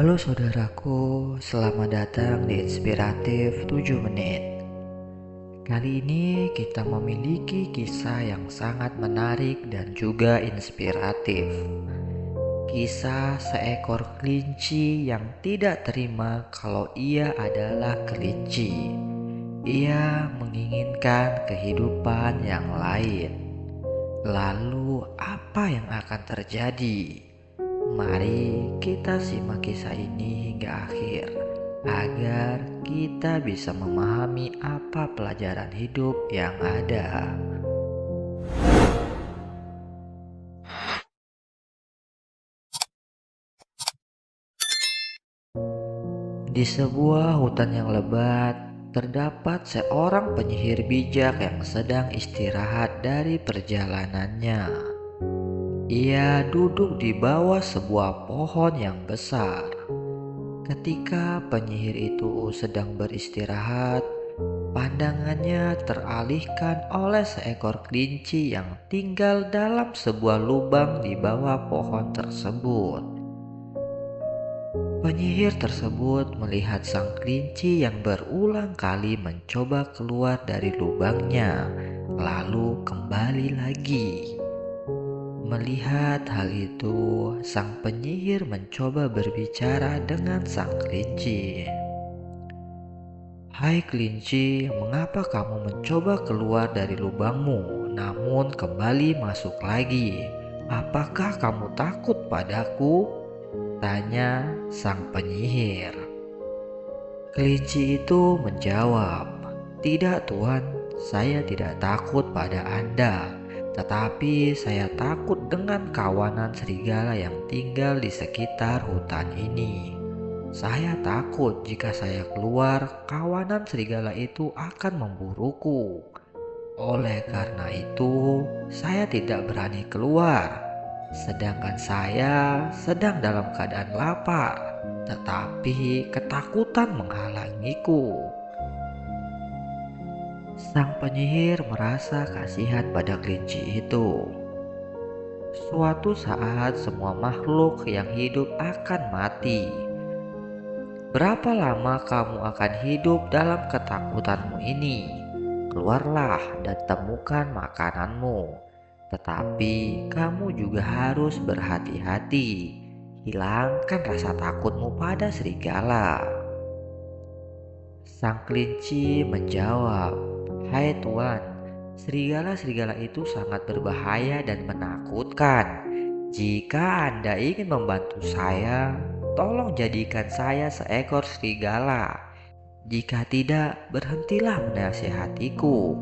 Halo saudaraku, selamat datang di Inspiratif 7 Menit. Kali ini kita memiliki kisah yang sangat menarik dan juga inspiratif. Kisah seekor kelinci yang tidak terima kalau ia adalah kelinci. Ia menginginkan kehidupan yang lain. Lalu apa yang akan terjadi? Mari kita simak kisah ini hingga akhir agar kita bisa memahami apa pelajaran hidup yang ada. Di sebuah hutan yang lebat, terdapat seorang penyihir bijak yang sedang istirahat dari perjalanannya. Ia duduk di bawah sebuah pohon yang besar. Ketika penyihir itu sedang beristirahat, pandangannya teralihkan oleh seekor kelinci yang tinggal dalam sebuah lubang di bawah pohon tersebut. Penyihir tersebut melihat sang kelinci yang berulang kali mencoba keluar dari lubangnya, lalu kembali lagi. Melihat hal itu, sang penyihir mencoba berbicara dengan sang kelinci. "Hai kelinci, mengapa kamu mencoba keluar dari lubangmu, namun kembali masuk lagi? Apakah kamu takut padaku?" tanya sang penyihir. Kelinci itu menjawab, "Tidak tuan, saya tidak takut pada Anda. Tetapi saya takut dengan kawanan serigala yang tinggal di sekitar hutan ini. Saya takut jika saya keluar, kawanan serigala itu akan memburuku. Oleh karena itu, saya tidak berani keluar. Sedangkan saya sedang dalam keadaan lapar, tetapi ketakutan menghalangiku." Sang penyihir merasa kasihan pada kelinci itu. Suatu saat semua makhluk yang hidup akan mati. Berapa lama kamu akan hidup dalam ketakutanmu ini? Keluarlah dan temukan makananmu. Tetapi kamu juga harus berhati-hati. Hilangkan rasa takutmu pada serigala. Sang kelinci menjawab, "Hai tuan, serigala-serigala itu sangat berbahaya dan menakutkan. Jika Anda ingin membantu saya, tolong jadikan saya seekor serigala. Jika tidak, berhentilah menasihatiku."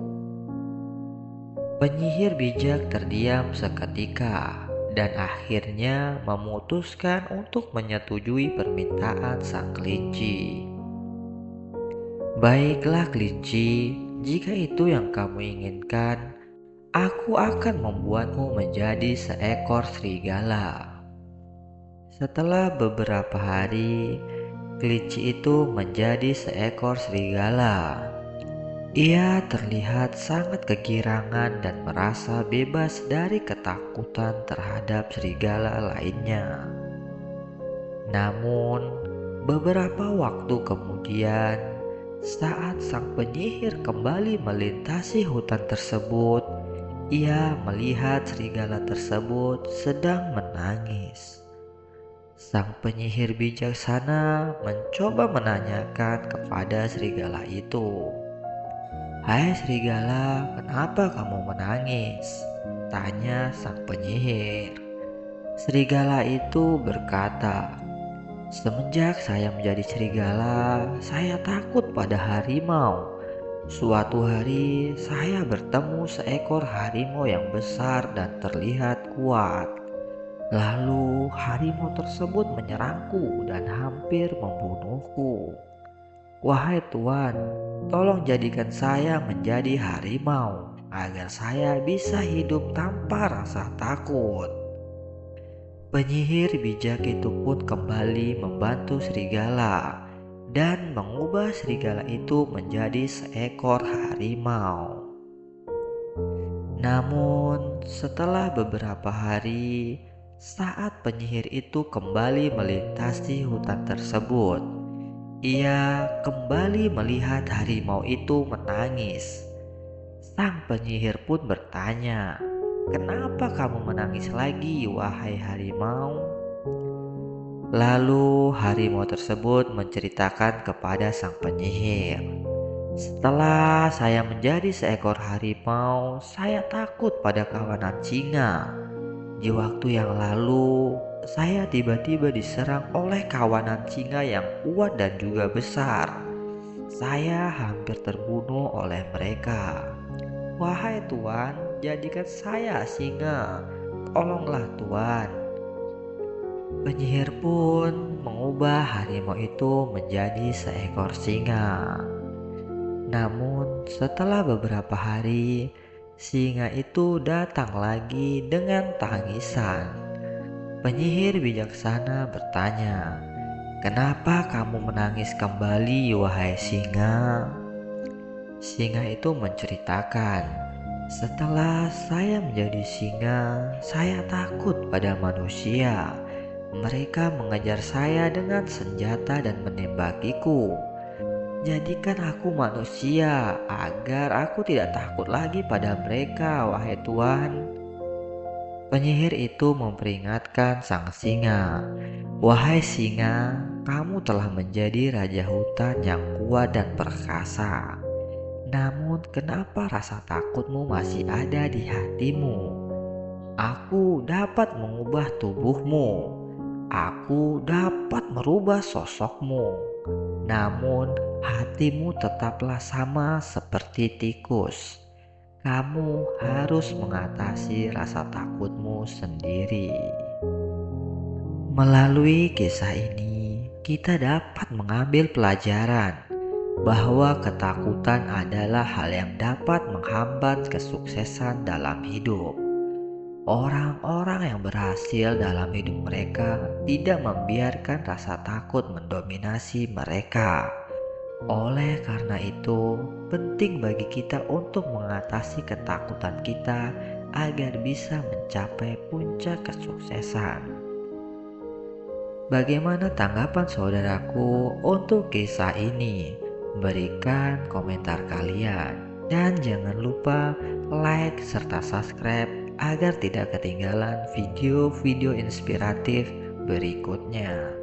Penyihir bijak terdiam seketika dan akhirnya memutuskan untuk menyetujui permintaan sang kelinci. "Baiklah kelinci, jika itu yang kamu inginkan, aku akan membuatmu menjadi seekor serigala." Setelah beberapa hari, kelinci itu menjadi seekor serigala. Ia terlihat sangat kegirangan dan merasa bebas dari ketakutan terhadap serigala lainnya. Namun, beberapa waktu kemudian, saat sang penyihir kembali melintasi hutan tersebut, ia melihat serigala tersebut sedang menangis. Sang penyihir bijaksana mencoba menanyakan kepada serigala itu, "Hai serigala, kenapa kamu menangis?" tanya sang penyihir. Serigala itu berkata, "Semenjak saya menjadi serigala, saya takut pada harimau. Suatu hari saya bertemu seekor harimau yang besar dan terlihat kuat. Lalu harimau tersebut menyerangku dan hampir membunuhku. Wahai Tuan, tolong jadikan saya menjadi harimau agar saya bisa hidup tanpa rasa takut." Penyihir bijak itu pun kembali membantu serigala dan mengubah serigala itu menjadi seekor harimau. Namun, setelah beberapa hari, Saat penyihir itu kembali melintasi hutan tersebut, ia kembali melihat harimau itu menangis. Sang penyihir pun bertanya, "Kenapa kamu menangis lagi, wahai harimau?" Lalu harimau tersebut menceritakan kepada sang penyihir, "Setelah saya menjadi seekor harimau, saya takut pada kawanan singa. Di waktu yang lalu, saya tiba-tiba diserang oleh kawanan singa yang kuat dan juga besar. Saya hampir terbunuh oleh mereka. Wahai Tuan, jadikan saya singa. Tolonglah Tuan." Penyihir pun mengubah harimau itu menjadi seekor singa. Namun setelah beberapa hari, singa itu datang lagi dengan tangisan. Penyihir bijaksana bertanya, "Kenapa kamu menangis kembali, wahai singa?" Singa itu menceritakan, "Setelah saya menjadi singa, saya takut pada manusia. Mereka mengejar saya dengan senjata dan menembakiku. Jadikan aku manusia agar aku tidak takut lagi pada mereka, wahai Tuan." Penyihir itu memperingatkan sang singa, "Wahai singa, kamu telah menjadi raja hutan yang kuat dan perkasa. Namun kenapa rasa takutmu masih ada di hatimu? Aku dapat mengubah tubuhmu. Aku dapat merubah sosokmu. Namun hatimu tetaplah sama seperti tikus. Kamu harus mengatasi rasa takutmu sendiri." Melalui kisah ini, kita dapat mengambil pelajaran bahwa ketakutan adalah hal yang dapat menghambat kesuksesan dalam hidup. Orang-orang yang berhasil dalam hidup mereka tidak membiarkan rasa takut mendominasi mereka. Oleh karena itu, penting bagi kita untuk mengatasi ketakutan kita agar bisa mencapai puncak kesuksesan. Bagaimana tanggapan saudaraku untuk kisah ini? Berikan komentar kalian dan jangan lupa like serta subscribe agar tidak ketinggalan video-video inspiratif berikutnya.